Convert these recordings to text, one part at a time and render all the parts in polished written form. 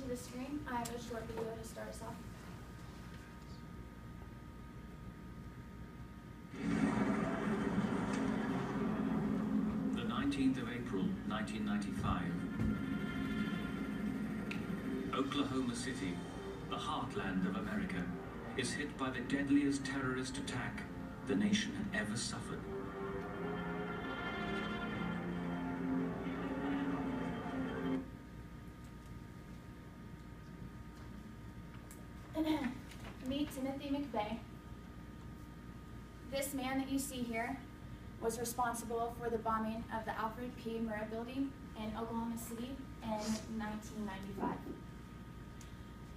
the screen, I have a short video to start us off. The 19th of April, 1995. Oklahoma City, the heartland of America, is hit by the deadliest terrorist attack the nation had ever suffered. Meet Timothy McVeigh. This man that you see here was responsible for the bombing of the Alfred P. Murrah building in Oklahoma City in 1995.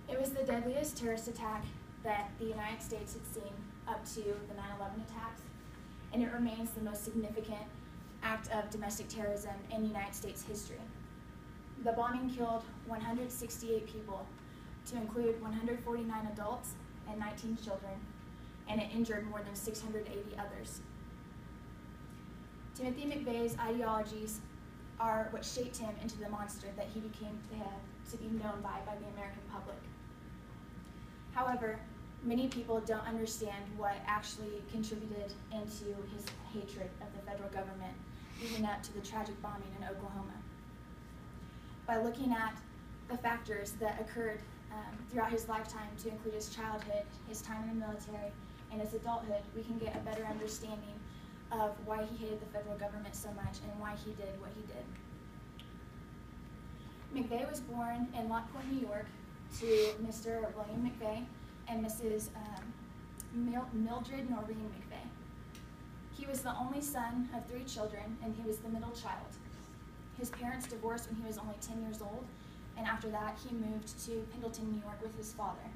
It was the deadliest terrorist attack that the United States had seen up to the 9/11 attacks, and it remains the most significant act of domestic terrorism in United States history. The bombing killed 168 people, to include 149 adults and 19 children, and it injured more than 680 others. Timothy McVeigh's ideologies are what shaped him into the monster that he became to be known by the American public. However, many people don't understand what actually contributed into his hatred of the federal government leading up to the tragic bombing in Oklahoma. By looking at the factors that occurred throughout his lifetime, to include his childhood, his time in the military, and his adulthood, we can get a better understanding of why he hated the federal government so much and why he did what he did. McVeigh was born in Lockport, New York, to Mr. William McVeigh and Mrs. Mildred Noreen McVeigh. He was the only son of 3 children, and he was the middle child. His parents divorced when he was only 10 years old, and after that, he moved to Pendleton, New York with his father.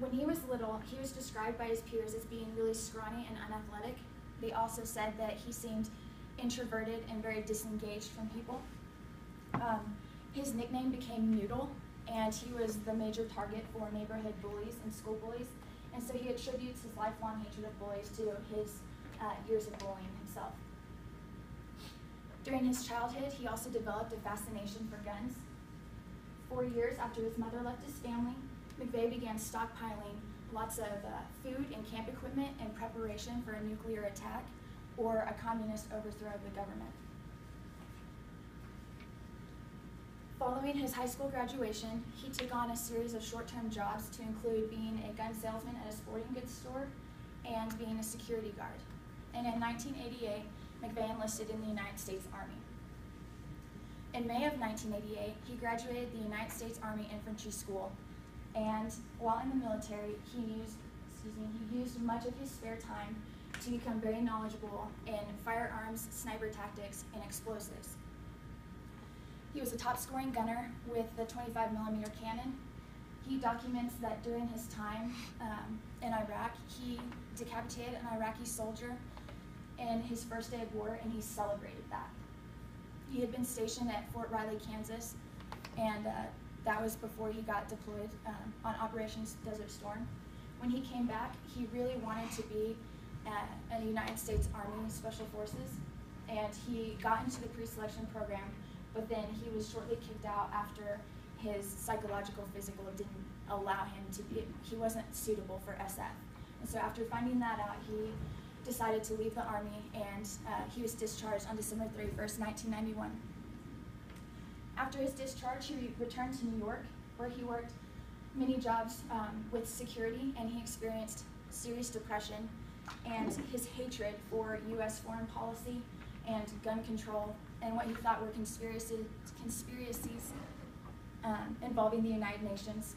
When he was little, he was described by his peers as being really scrawny and unathletic. They also said that he seemed introverted and very disengaged from people. His nickname became Noodle, and he was the major target for neighborhood bullies and school bullies, and so he attributes his lifelong hatred of bullies to his years of bullying himself. During his childhood, he also developed a fascination for guns. 4 years after his mother left his family, McVeigh began stockpiling lots of food and camp equipment in preparation for a nuclear attack or a communist overthrow of the government. Following his high school graduation, he took on a series of short-term jobs to include being a gun salesman at a sporting goods store and being a security guard. And in 1988, McVeigh enlisted in the United States Army. In May of 1988, he graduated the United States Army Infantry School, and while in the military, he used much of his spare time to become very knowledgeable in firearms, sniper tactics, and explosives. He was a top-scoring gunner with the 25mm cannon. He documents that during his time in Iraq, he decapitated an Iraqi soldier in his first day of war, and he celebrated that. He had been stationed at Fort Riley, Kansas, and that was before he got deployed on Operation Desert Storm. When he came back, he really wanted to be in the United States Army Special Forces, and he got into the pre-selection program, but then he was shortly kicked out after his psychological physical didn't allow him to be, he wasn't suitable for SF. And so after finding that out, he decided to leave the Army, and he was discharged on December 31st, 1991. After his discharge, he returned to New York, where he worked many jobs with security, and he experienced serious depression, and his hatred for U.S. foreign policy and gun control, and what he thought were conspiracies involving the United Nations.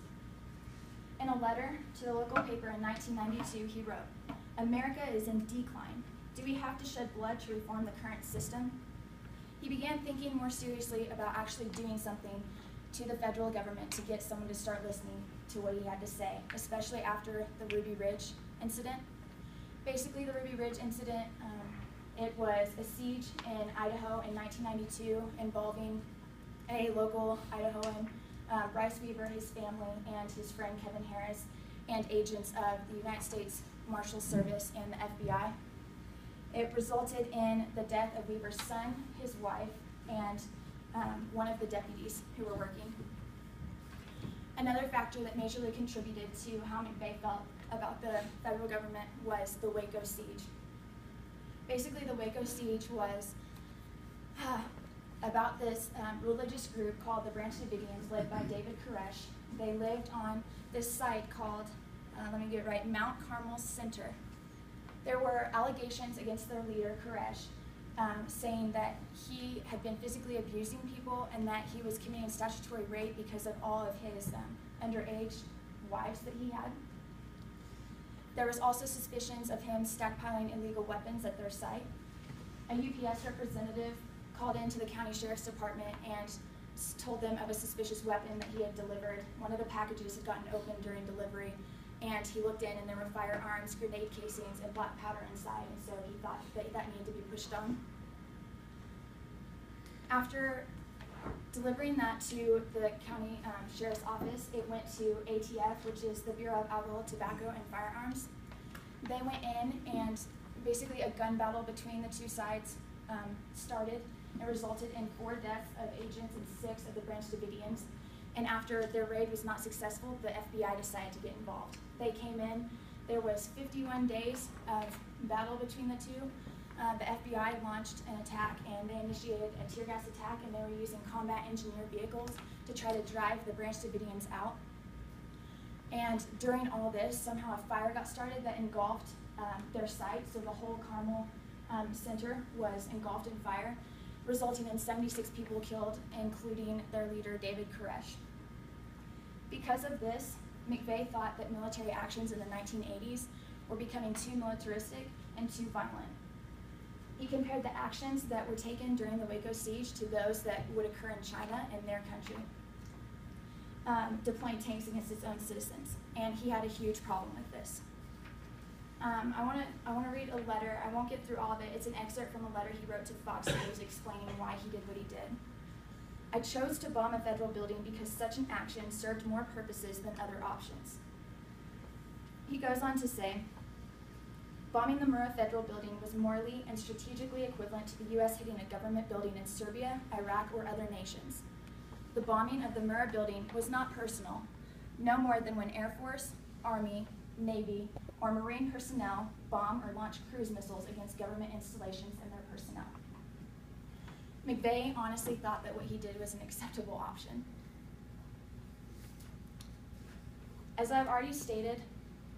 In a letter to the local paper in 1992, he wrote, "America is in decline. Do we have to shed blood to reform the current system?" He began thinking more seriously about actually doing something to the federal government to get someone to start listening to what he had to say, especially after the Ruby Ridge incident. Basically, the Ruby Ridge incident, it was a siege in Idaho in 1992 involving a local Idahoan, Bryce Weaver, his family, and his friend Kevin Harris, and agents of the United States Marshal Service and the FBI. It resulted in the death of Weaver's son, his wife, and one of the deputies who were working. Another factor that majorly contributed to how McVeigh felt about the federal government was the Waco siege. Basically, the Waco siege was about this religious group called the Branch Davidians, led by David Koresh. They lived on this site called, let me get it right, Mount Carmel Center. There were allegations against their leader, Koresh, saying that he had been physically abusing people and that he was committing statutory rape because of all of his underage wives that he had. There was also suspicions of him stockpiling illegal weapons at their site. A UPS representative called into the county sheriff's department and told them of a suspicious weapon that he had delivered. One of the packages had gotten opened during delivery, and he looked in and there were firearms, grenade casings, and black powder inside, and so he thought that that needed to be pushed on. After delivering that to the county sheriff's office, it went to ATF, which is the Bureau of Alcohol, Tobacco, and Firearms. They went in and basically a gun battle between the two sides started. It resulted in 4 deaths of agents and 6 of the Branch Davidians. And after their raid was not successful, the FBI decided to get involved. They came in. There was 51 days of battle between the two. The FBI launched an attack, and they initiated a tear gas attack, and they were using combat engineer vehicles to try to drive the Branch Davidians out. And during all this, somehow a fire got started that engulfed their site, so the whole Carmel Center was engulfed in fire, resulting in 76 people killed, including their leader, David Koresh. Because of this, McVeigh thought that military actions in the 1980s were becoming too militaristic and too violent. He compared the actions that were taken during the Waco siege to those that would occur in China and their country, deploying tanks against its own citizens, and he had a huge problem with this. I want to read a letter. I won't get through all of it. It's an excerpt from a letter he wrote to Fox News explaining why he did what he did. I chose to bomb a federal building because such an action served more purposes than other options. He goes on to say, bombing the Murrah Federal Building was morally and strategically equivalent to the U.S. hitting a government building in Serbia, Iraq, or other nations. The bombing of the Murrah Building was not personal, no more than when Air Force, Army, Navy, or Marine personnel bomb or launch cruise missiles against government installations and their personnel. McVeigh honestly thought that what he did was an acceptable option. As I've already stated,